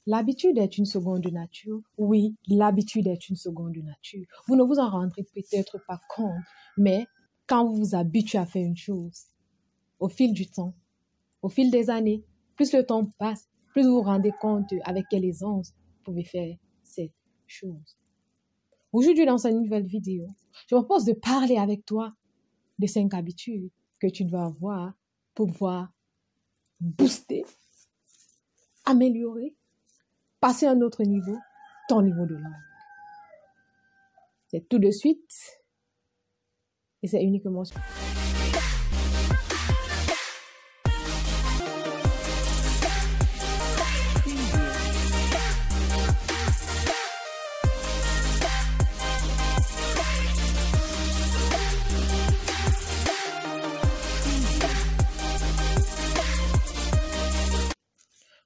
L'habitude est une seconde nature. Oui, l'habitude est une seconde nature. Vous ne vous en rendrez peut-être pas compte, mais quand vous vous habituez à faire une chose, au fil du temps, au fil des années, plus le temps passe, plus vous vous rendez compte avec quelle aisance vous pouvez faire cette chose. Aujourd'hui, dans cette nouvelle vidéo, je me propose de parler avec toi de 5 habitudes que tu dois avoir pour pouvoir booster, améliorer, passer à un autre niveau, ton niveau de langue. C'est tout de suite et c'est uniquement sur...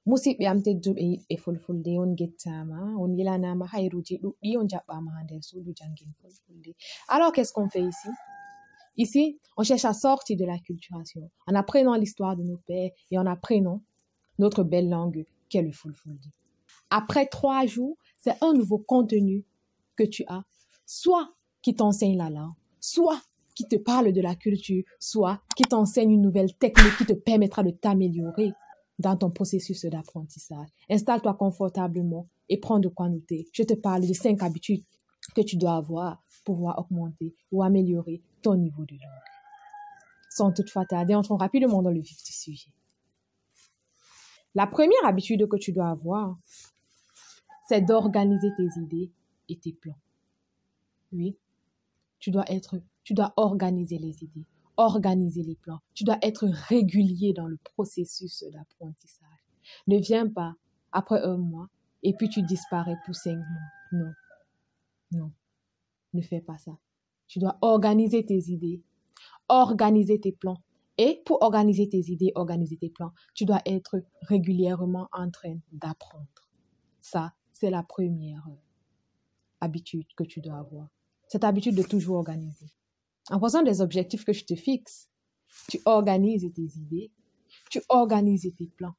Musidɓe am tedduɓe yiɗɓe fulfulde on gettama on yelanama hayruji ɗuɗɗi on jaɓɓama ha nder suudu jangin fulfulde. Alors qu'est-ce qu'on fait ici? Ici, on cherche à sortir de la culturation en apprenant l'histoire de nos pères et en apprenant notre belle langue qu'est le fulfulde. Après 3 jours, c'est un nouveau contenu que tu as, soit qui t'enseigne la langue, soit qui te parle de la culture, soit qui t'enseigne une nouvelle technique qui te permettra de t'améliorer dans ton processus d'apprentissage. Installe-toi confortablement et prends de quoi noter. Je te parle de 5 habitudes que tu dois avoir pour pouvoir augmenter ou améliorer ton niveau de langue. Sans toutefois tarder, entrons rapidement dans le vif du sujet. La première habitude que tu dois avoir, c'est d'organiser tes idées et tes plans. Oui, tu dois organiser les idées, organiser les plans. Tu dois être régulier dans le processus d'apprentissage. Ne viens pas après 1 mois et puis tu disparais pour 5 mois. Non, non, ne fais pas ça. Tu dois organiser tes idées, organiser tes plans. Et pour organiser tes idées, organiser tes plans, tu dois être régulièrement en train d'apprendre. Ça, c'est la première habitude que tu dois avoir. Cette habitude de toujours organiser. En fonction des objectifs que je te fixe, tu organises tes idées, tu organises tes plans.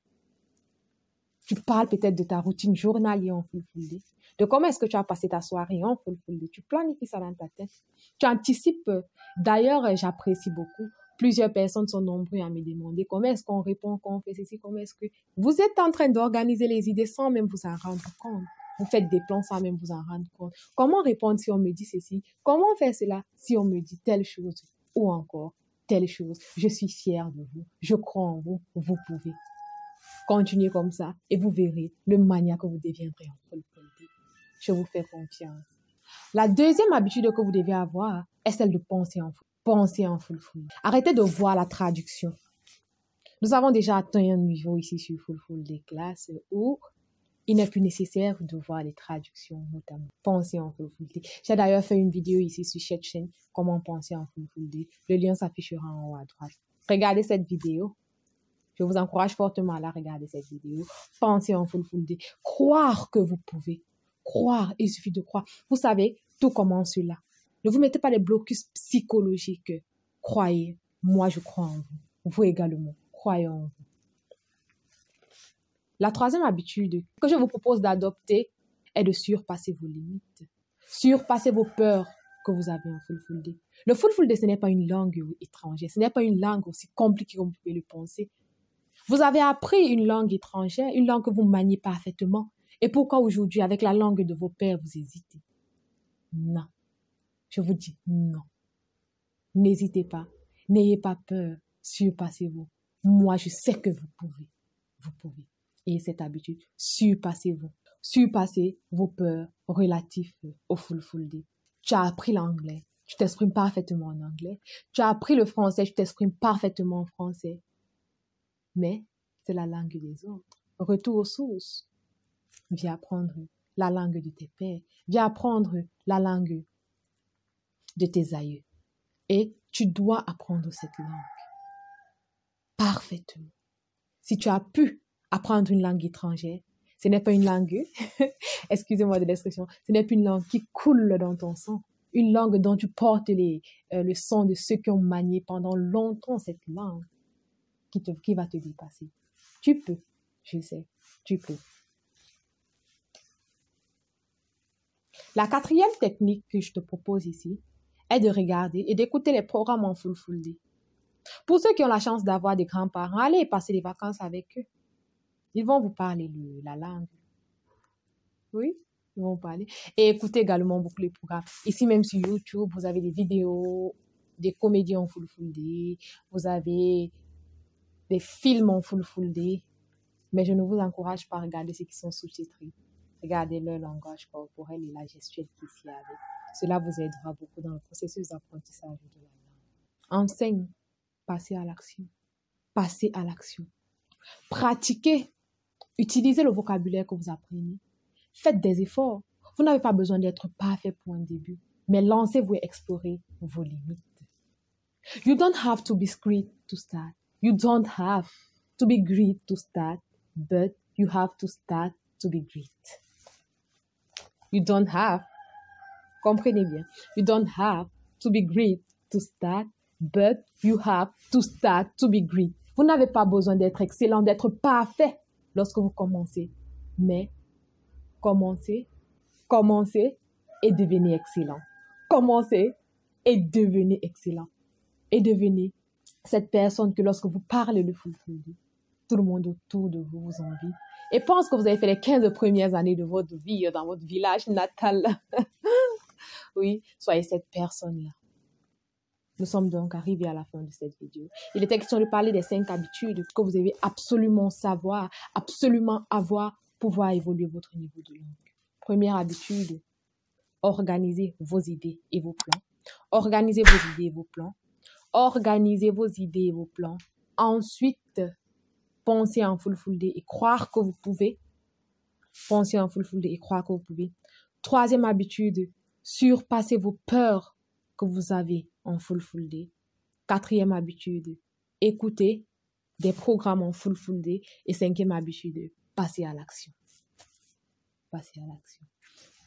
Tu parles peut-être de ta routine journalière en fulfulde, de comment est-ce que tu as passé ta soirée en fulfulde. Tu planifies ça dans ta tête. Tu anticipes. D'ailleurs, j'apprécie beaucoup. Plusieurs personnes sont nombreuses à me demander comment est-ce qu'on répond, comment on fait ceci, comment est-ce que... Vous êtes en train d'organiser les idées sans même vous en rendre compte. Vous faites des plans sans même vous en rendre compte. Comment répondre si on me dit ceci? Comment faire cela si on me dit telle chose? Ou encore telle chose? Je suis fière de vous. Je crois en vous. Vous pouvez. Continuez comme ça et vous verrez le maniaque que vous deviendrez en fulfulde. Je vous fais confiance. La deuxième habitude que vous devez avoir est celle de penser en fulfulde. Arrêtez de voir la traduction. Nous avons déjà atteint un niveau ici sur fulfulde classe où il n'est plus nécessaire de voir les traductions, notamment. Penser en fulfulde. J'ai d'ailleurs fait une vidéo ici sur cette chaîne, comment penser en fulfulde. Le lien s'affichera en haut à droite. Regardez cette vidéo. Je vous encourage fortement à la regarder, cette vidéo. Pensez en fulfulde. Croire que vous pouvez. Croire, il suffit de croire. Vous savez, tout commence là. Ne vous mettez pas les blocus psychologiques. Croyez. Moi, je crois en vous. Vous également. Croyez en vous. La troisième habitude que je vous propose d'adopter est de surpasser vos limites. Surpasser vos peurs que vous avez en fulfulde. Le fulfulde, ce n'est pas une langue étrangère. Ce n'est pas une langue aussi compliquée comme vous pouvez le penser. Vous avez appris une langue étrangère, une langue que vous maniez parfaitement. Et pourquoi aujourd'hui, avec la langue de vos pères, vous hésitez? Non. Je vous dis non. N'hésitez pas. N'ayez pas peur. Surpassez-vous. Moi, je sais que vous pouvez. Vous pouvez. Et cette habitude, surpassez-vous. Surpassez vos peurs relatives au fulfulde. Tu as appris l'anglais. Tu t'exprimes parfaitement en anglais. Tu as appris le français. Tu t'exprimes parfaitement en français. Mais c'est la langue des autres. Retour aux sources. Viens apprendre la langue de tes pères. Viens apprendre la langue de tes aïeux. Et tu dois apprendre cette langue parfaitement. Si tu as pu apprendre une langue étrangère, ce n'est pas une langue, excusez-moi de l'expression, ce n'est pas une langue qui coule dans ton sang. Une langue dont tu portes le sang de ceux qui ont manié pendant longtemps cette langue. Qui va te dépasser. Tu peux, je sais, tu peux. La quatrième technique que je te propose ici est de regarder et d'écouter les programmes en full day. Pour ceux qui ont la chance d'avoir des grands-parents, allez passer les vacances avec eux. Ils vont vous parler la langue. Oui, ils vont vous parler. Et écoutez également beaucoup les programmes. Ici, même sur YouTube, vous avez des vidéos, des comédies en full day. Vous avez des films en full day. Mais je ne vous encourage pas à regarder ceux qui sont sous-titrés. Regardez leur langage corporel et la gestuelle qui s'y avec. Cela vous aidera beaucoup dans le processus d'apprentissage de la langue. Enseigne, passez à l'action. Passez à l'action. Pratiquez. Utilisez le vocabulaire que vous apprenez. Faites des efforts. Vous n'avez pas besoin d'être parfait pour un début, mais lancez-vous et explorez vos limites. You don't have to be great to start. You don't have to be great to start, but you have to start to be great. You don't have, comprenez bien, you don't have to be great to start, but you have to start to be great. Vous n'avez pas besoin d'être excellent, d'être parfait lorsque vous commencez, mais commencez et devenez excellent. Commencez et devenez excellent. Et devenez cette personne que lorsque vous parlez le full day, tout le monde autour de vous vous envie et pense que vous avez fait les 15 premières années de votre vie dans votre village natal. Oui, soyez cette personne-là. Nous sommes donc arrivés à la fin de cette vidéo. Il était question de parler des 5 habitudes que vous devez absolument savoir, absolument avoir pour pouvoir évoluer votre niveau de langue. Première habitude, organisez vos idées et vos plans. Organisez vos idées et vos plans. Organisez vos idées et vos plans. Ensuite, pensez en full day et croire que vous pouvez. Pensez en full day et croire que vous pouvez. Troisième habitude, surpassez vos peurs que vous avez en full day. Quatrième habitude, écoutez des programmes en full day. Et cinquième habitude, passez à l'action. Passez à l'action.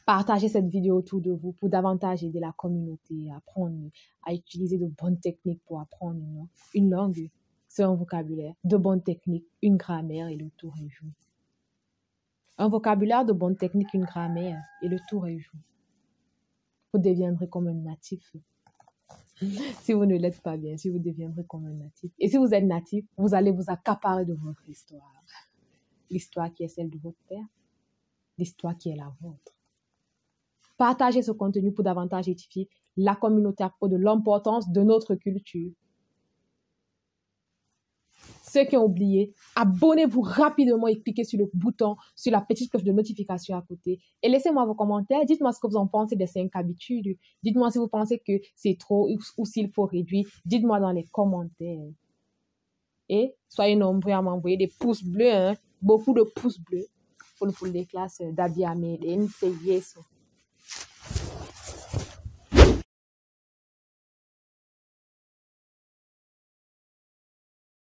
Partagez cette vidéo autour de vous pour davantage aider la communauté à apprendre, à utiliser de bonnes techniques pour apprendre une langue, c'est un vocabulaire, de bonnes techniques, une grammaire et le tour est joué. Un vocabulaire, de bonnes techniques, une grammaire et le tour est joué. Vous deviendrez comme un natif. Si vous ne l'êtes pas bien, si vous deviendrez comme un natif. Et si vous êtes natif, vous allez vous accaparer de votre histoire. L'histoire qui est celle de votre père, l'histoire qui est la vôtre. Partagez ce contenu pour davantage édifier la communauté à propos de l'importance de notre culture. Ceux qui ont oublié, abonnez-vous rapidement et cliquez sur le bouton, sur la petite cloche de notification à côté. Et laissez-moi vos commentaires. Dites-moi ce que vous en pensez des 5 habitudes. Dites-moi si vous pensez que c'est trop ou s'il faut réduire. Dites-moi dans les commentaires. Et soyez nombreux à m'envoyer des pouces bleus, hein? Beaucoup de pouces bleus. Full des classes d'Abiy Ahmed. C'est yes.